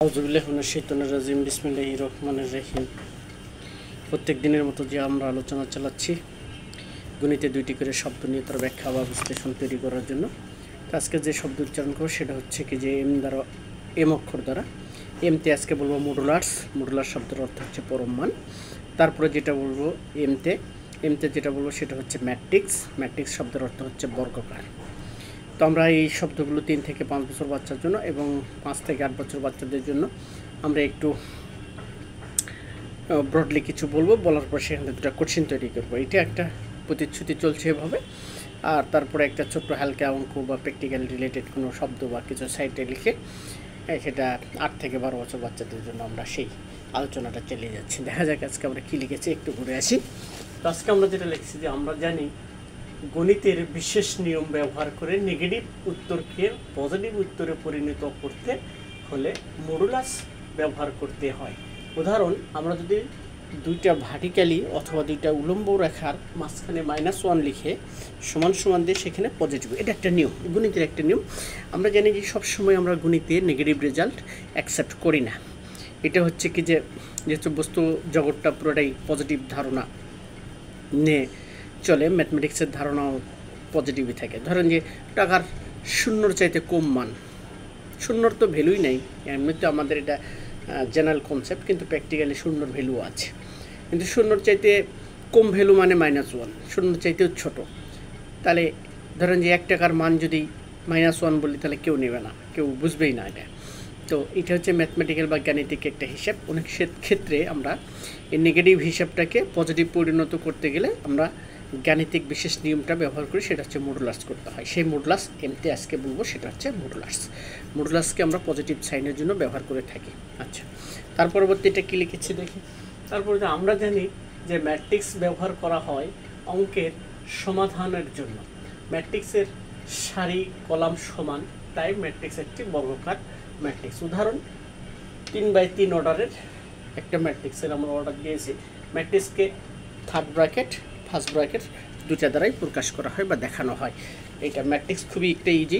আউযুবিল্লাহি মিনাশ শাইতানির রাজিম বিসমিল্লাহির রহমানির রহিম। প্রত্যেক দিনের মতো যে আমরা আলোচনা চালাচ্ছি গণিতে দুইটি করে শব্দ নিয়ে তার ব্যাখ্যা বা বিশ্লেষণ তৈরি করার জন্য। তো আজকে যে শব্দ উচ্চারণ করব সেটা হচ্ছে কি যে এম অক্ষর দ্বারা। এমতে আজকে বলবো মডুলার্স। মডুলার শব্দের অর্থ হচ্ছে পরম মান। তারপরে যেটা বলবো এমতে যেটা বলবো সেটা হচ্ছে ম্যাট্রিক্স। ম্যাট্রিক্স শব্দের অর্থ হচ্ছে বর্গাকার। তো আমরা এই শব্দগুলো 3 থেকে 5 বছর বাচ্চার জন্য এবং 5 থেকে 8 বছর বাচ্চাদের জন্য আমরা একটু ব্রডলি কিছু বলবো, বলার পর সেখানে দুটো কোশ্চেন তৈরি করবো। এটা একটা প্রতিশ্রুতি চলছে এভাবে, আর তারপরে একটা ছোট্ট হালকা অঙ্ক বা প্র্যাকটিক্যাল রিলেটেড কোনো শব্দ বা কিছু সাইটে লিখে সেটা 8 থেকে 12 বছর বাচ্চাদের জন্য আমরা সেই আলোচনাটা চালিয়ে যাচ্ছি। দেখা যাক আজকে আমরা কী লিখেছি, একটু ঘুরে আসি। তো আজকে আমরা যেটা লিখছি যে আমরা জানি গণিতের বিশেষ নিয়ম ব্যবহার করে নেগেটিভ উত্তরকে পজিটিভ উত্তরে পরিণত করতে হলে মডুলাস ব্যবহার করতে হয়। উদাহরণ, আমরা যদি দুইটা ভার্টিক্যালি অথবা দুইটা উলম্ব রেখার মাঝখানে -1 লিখে সমান সমান দিয়ে সেখানে পজিটিভ, এটা একটা নিয়ম, গণিতের একটা নিয়ম। আমরা জানি যে সবসময় আমরা গণিতে নেগেটিভ রেজাল্ট অ্যাকসেপ্ট করি না। এটা হচ্ছে কি যে যেহেতু বস্তু জগৎটা পুরোটাই পজিটিভ ধারণা নিয়ে চলে, ম্যাথমেটিক্সের ধারণাও পজিটিভই থাকে। ধরেন যে টাকার শূন্যর চাইতে কম মান, শূন্যর তো ভ্যালুই নেই, এমনিতে আমাদের এটা জেনারেল কনসেপ্ট, কিন্তু প্র্যাকটিক্যালি শূন্যর ভ্যালু আছে। কিন্তু শূন্যর চাইতে কম ভ্যালু মানে -1, শূন্যর চাইতেও ছোট। তাহলে ধরেন যে 1 টাকার মান যদি -1 বলি তাহলে কেউ নেবে না, কেউ বুঝবেই না এটা। তো এটা হচ্ছে ম্যাথমেটিক্যাল বা গাণিতিক একটা হিসাব। অনেক ক্ষেত্রে আমরা এই নেগেটিভ হিসাবটাকে পজিটিভ পরিণত করতে গেলে আমরা গাণিতিক বিশেষ নিয়মটা ব্যবহার করি, সেটা হচ্ছে মডুলাস করতে হয়। সেই মডুলাস এমতে আজকে বলবো, সেটা হচ্ছে মডুলাস। মডুলাসকে আমরা পজিটিভ সাইনের জন্য ব্যবহার করে থাকি। আচ্ছা, তার পরবর্তীটা কী লিখেছি দেখি। তারপরে আমরা জানি যে ম্যাট্রিক্স ব্যবহার করা হয় অঙ্কের সমাধানের জন্য। ম্যাট্রিক্সের সারি কলাম সমান, তাই ম্যাট্রিক্স একটি বর্গাকার ম্যাট্রিক্স। উদাহরণ, 3x3 অর্ডারের একটা ম্যাট্রিক্সের আমরা অর্ডার দিয়েছি। ম্যাট্রিক্সকে থার্ড ব্র্যাকেট ফার্স্ট ব্র্যাকেট দুটা দ্বারাই প্রকাশ করা হয় বা দেখানো হয়। এটা ম্যাট্রিক্স খুবই একটা ইজি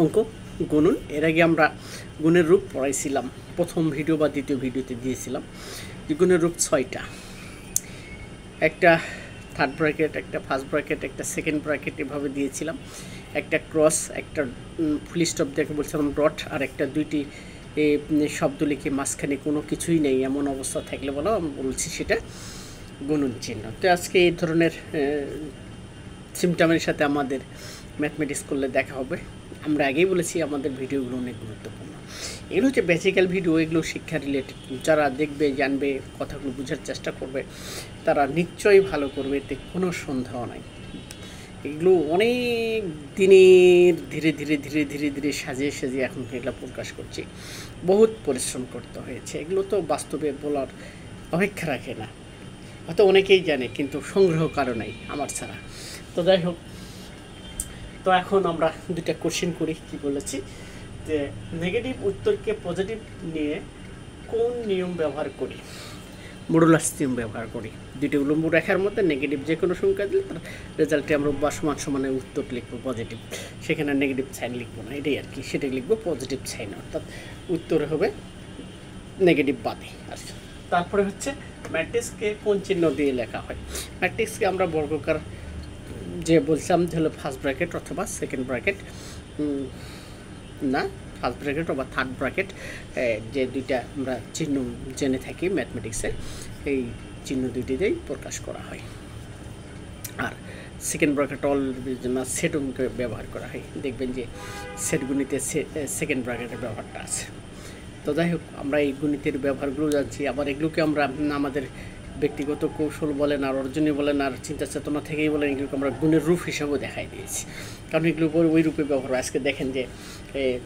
অঙ্ক, গুণন। এর আগে আমরা গুণের রূপ পড়াইছিলাম, প্রথম ভিডিও বা দ্বিতীয় ভিডিওতে দিয়েছিলাম যে গুণের রূপ 6টা। একটা থার্ড ব্র্যাকেট, একটা ফার্স্ট ব্র্যাকেট, একটা সেকেন্ড ব্র্যাকেট এভাবে দিয়েছিলাম। একটা ক্রস, একটা ফুল স্টপ দেখে বলছিলাম ডট, আর একটা দুইটি শব্দ লিখে মাঝখানে কোনো কিছুই নেই এমন অবস্থা থাকলে বলো আমি বলছি সেটা গুণন চিহ্ন। তো আজকে এই ধরনের সিমটমের সাথে আমাদের ম্যাথমেটিক্স করলে দেখা হবে। আমরা আগেই বলেছি আমাদের ভিডিওগুলো অনেক গুরুত্বপূর্ণ। এগুলো হচ্ছে বেসিক্যাল ভিডিও, এগুলো শিক্ষা রিলেটেড। যারা দেখবে, জানবে, কথাগুলো বোঝার চেষ্টা করবে তারা নিশ্চয়ই ভালো করবে, এতে কোনো সন্দেহ নাই। এগুলো অনেক দিনের ধীরে ধীরে ধীরে ধীরে ধীরে সাজিয়ে সাজিয়ে এখন এগুলো প্রকাশ করছি। বহুত পরিশ্রম করতে হয়েছে, এগুলো তো বাস্তবে বলার অপেক্ষা রাখে না। হয়তো অনেকেই জানে কিন্তু সংগ্রহ কারো নাই আমার ছাড়া। তো যাই হোক, তো এখন আমরা দুইটা কোশ্চেন করি। কি বলেছি যে নেগেটিভ উত্তরকে পজিটিভ নিয়ে কোন নিয়ম ব্যবহার করি? মডুলাস নিয়ম ব্যবহার করি। দুইটি উলম্ব রেখার মধ্যে নেগেটিভ যে কোনো সংখ্যা দিলে তার রেজাল্টে আমরা বা সমান সমানের উত্তর লিখবো পজিটিভ, সেখানে নেগেটিভ সাইন লিখবো না, এটাই আর কি। সেটাই লিখবো পজিটিভ সাইন, অর্থাৎ উত্তরে হবে নেগেটিভ বাদে। আচ্ছা, তারপরে হচ্ছে ম্যাট্রিক্সকে কোন চিহ্ন দিয়ে লেখা হয়? ম্যাট্রিক্সকে আমরা বর্গাকার যে বলছিলাম যে হলো ফার্স্ট ব্র্যাকেট অথবা সেকেন্ড ব্র্যাকেট, না ফার্স্ট ব্র্যাকেট অথবা থার্ড ব্র্যাকেট, যে দুইটা আমরা চিহ্ন জেনে থাকি ম্যাথমেটিক্সে, এই চিহ্ন দুইটিতেই প্রকাশ করা হয়। আর সেকেন্ড ব্র্যাকেট অল সেট অঙ্কে ব্যবহার করা হয়। দেখবেন যে সেট গণিতে সেকেন্ড ব্র্যাকেটের ব্যবহারটা আছে। তো যাই হোক, আমরা এই গণিতের ব্যবহারগুলো জানছি। আবার এগুলোকে আমরা আমাদের ব্যক্তিগত কৌশল বলেন আর অর্জনী বলেন আর চিন্তা চেতনা থেকেই বলেন, এগুলোকে আমরা গুণের রূপ হিসাবেও দেখাই দিয়েছি, কারণ এগুলো ওই রূপে ব্যবহার হয়। আজকে দেখেন যে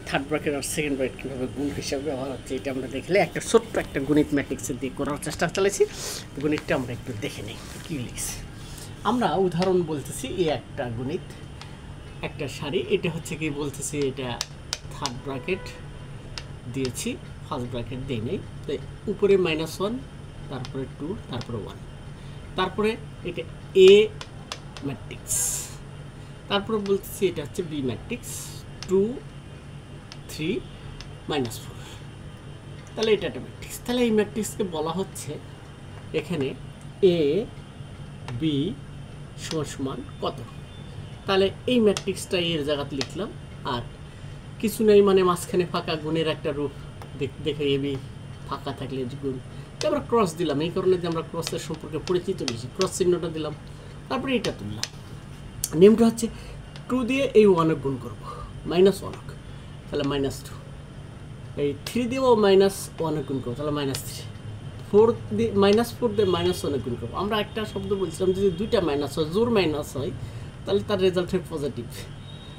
থার্ড ব্র্যাকেট আর সেকেন্ড ব্র্যাকেট কীভাবে গুণ হিসাবে ব্যবহার হচ্ছে, এটা আমরা দেখলে একটা ছোট্ট একটা গণিত ম্যাট্রিক্সের দিয়ে করার চেষ্টা চালাইছি। গণিতটা আমরা একটু দেখে নিই কী লিখছি। আমরা উদাহরণ বলতেছি, এই একটা গণিত, একটা সারি, এটা হচ্ছে কি বলতেছি, এটা থার্ড ব্র্যাকেট দিয়েছি, ফার্স্ট ব্র্যাকেট দিই নেই, তাই উপরে -1, তারপরে 2, তারপরে 1, তারপরে এটা এ ম্যাট্রিক্স, তারপরে বলতেছি এটা হচ্ছে বি ম্যাট্রিক্স, 2 3 -4, তাহলে এটা একটা ম্যাট্রিক্স। তাহলে এই ম্যাট্রিক্সকে বলা হচ্ছে এখানে এ বি সমান সমান কত। তাহলে এই ম্যাট্রিক্সটা এর জায়গাতে লিখলাম, আর কিছু নেই মানে মাঝখানে ফাঁকা গুণের একটা রূপ দেখে এবি ফাঁকা থাকলে গুণ, আমরা ক্রস দিলাম। এই কারণে যে আমরা ক্রসের সম্পর্কে পরিচিত বেশি, ক্রস চিহ্নটা দিলাম, তারপরে এটা তুললাম। নিয়মটা হচ্ছে 2 দিয়ে এই 1 গুণ করবো, -1, তাহলে -2। এই 3 দিয়েও -1 গুণ করবো, তাহলে -3। 4 দিয়ে -4 দিয়ে -1 গুণ করবো। আমরা একটা শব্দ বলছিলাম যদি দুইটা মাইনাস হয়, জোর মাইনাস হয়, তাহলে তার রেজাল্ট হয় পজিটিভ।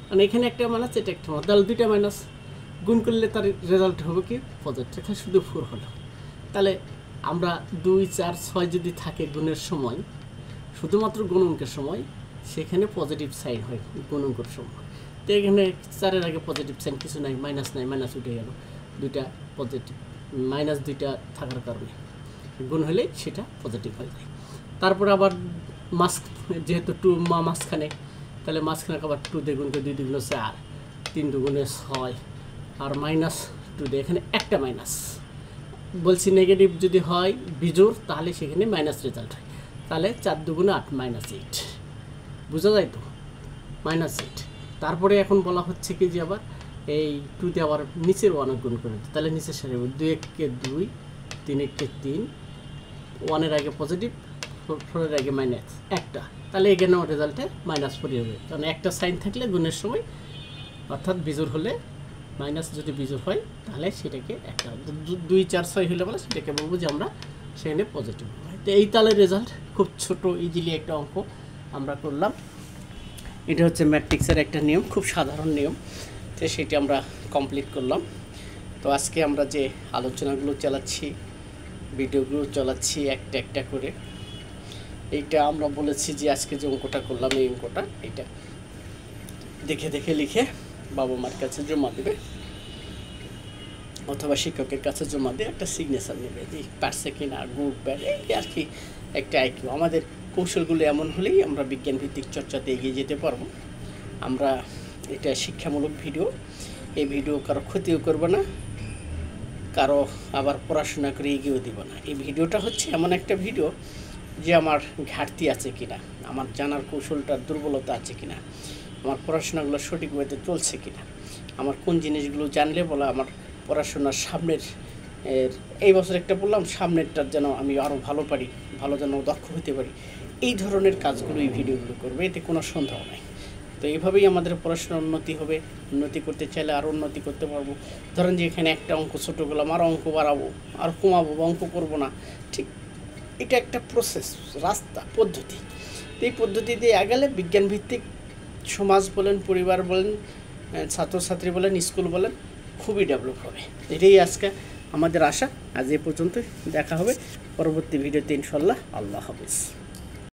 মানে এখানে একটা মাইনাস, এটা একটা মাইনাস, তাহলে দুইটা মাইনাস গুণ করলে তার রেজাল্ট হবে কি পজিটিভ। এখানে শুধু 4 হলো। তাহলে আমরা 2, 4, 6 যদি থাকে গুণের সময়, শুধুমাত্র গুণনকের সময়, সেখানে পজিটিভ সাইন হয় গুণনকের সময়। তো এখানে 4-এর আগে পজিটিভ সাইন কিছু নাই, মাইনাস নাই, মাইনাস উঠে গেল, দুইটা পজিটিভ, -2টা থাকার কারণে গুণ হলে সেটা পজিটিভ হয়ে যায়। তারপর আবার যেহেতু 2 মাঝখানে, তাহলে মাঝখানে আবার 2 দিয়ে গুণ করে 2 2 4, 3 2 6, আর -2 দিয়ে এখানে একটা মাইনাস বলছি। নেগেটিভ যদি হয় বিজোড়, তাহলে সেখানে মাইনাস রেজাল্ট হয়। তাহলে 4 2 8 -8, বোঝা যায় তো, -8। তারপরে এখন বলা হচ্ছে কি যে আবার এই 2 দিয়ে আবার নিচের 1 গুণ করে দিই, তাহলে নিচের সারি 2 1 কে 2, 3 1 কে 3, 1-এর আগে পজিটিভ, 4-এর আগে মাইনাস একটা, তাহলে এখানেও রেজাল্টে -4 হবে। কারণ একটা সাইন থাকলে গুণের সময়, অর্থাৎ বিজোড় হলে মাইনাস যদি বিজোড় হয় তাহলে সেটাকে একটা, 2 4 6 হলে বলে সেটাকে বলবো যে আমরা সেখানে পজিটিভ হয়। তো এই তাহলে রেজাল্ট খুব ছোট ইজিলি একটা অঙ্ক আমরা করলাম। এটা হচ্ছে ম্যাট্রিক্সের একটা নিয়ম, খুব সাধারণ নিয়ম, তো সেটি আমরা কমপ্লিট করলাম। তো আজকে আমরা যে আলোচনাগুলো চালাচ্ছি, ভিডিওগুলো চালাচ্ছি একটা একটা করে, এইটা আমরা বলেছি যে আজকে যে অঙ্কটা করলাম, এই অঙ্কটা এটা দেখে দেখে লিখে বাবা মার কাছে জমা দেবে, অথবা শিক্ষকের কাছে জমা দিয়ে একটা সিগনেচার নেবে যে পারছে কিনা, গুড ব্যাড, এই আর কি একটা আইকিউ। আমাদের কৌশলগুলো এমন হলেই আমরা বিজ্ঞানভিত্তিক চর্চাতে এগিয়ে যেতে পারবো। আমরা এটা শিক্ষামূলক ভিডিও, এই ভিডিও কারো ক্ষতিও করবে না, কারো আবার পড়াশোনা করে এগিয়েও দিব না। এই ভিডিওটা হচ্ছে এমন একটা ভিডিও যে আমার ঘাটতি আছে কিনা, আমার জানার কৌশলটার দুর্বলতা আছে কিনা, আমার পড়াশোনাগুলো সঠিক ওয়েতে চলছে কিনা, আমার কোন জিনিসগুলো জানলে বলে আমার পড়াশোনার সামনের, এই বছর একটা বললাম, সামনেরটার যেন আমি আরও ভালো পারি, ভালো যেন দক্ষ হতে পারি, এই ধরনের কাজগুলো এই ভিডিওগুলো করবে, এতে কোনো সন্দেহ নাই। তো এইভাবেই আমাদের পড়াশোনার উন্নতি হবে। উন্নতি করতে চাইলে আরও উন্নতি করতে পারবো। ধরেন যে এখানে একটা অঙ্ক ছোটো গেলাম, আর অঙ্ক বাড়াবো, আর কমাবো, অঙ্ক করবো না, ঠিক এটা একটা প্রসেস, রাস্তা, পদ্ধতি। তো এই পদ্ধতি দিয়ে আগালে বিজ্ঞানভিত্তিক সমাজ বলেন, পরিবার বলেন, ছাত্রছাত্রী বলেন, স্কুল বলেন, খুবই ডেভেলপ হবে। এটাই আজকে আমাদের আশা। আজ এ পর্যন্তই, দেখা হবে পরবর্তী ভিডিওতে ইনশাল্লাহ। আল্লাহ হাফেজ।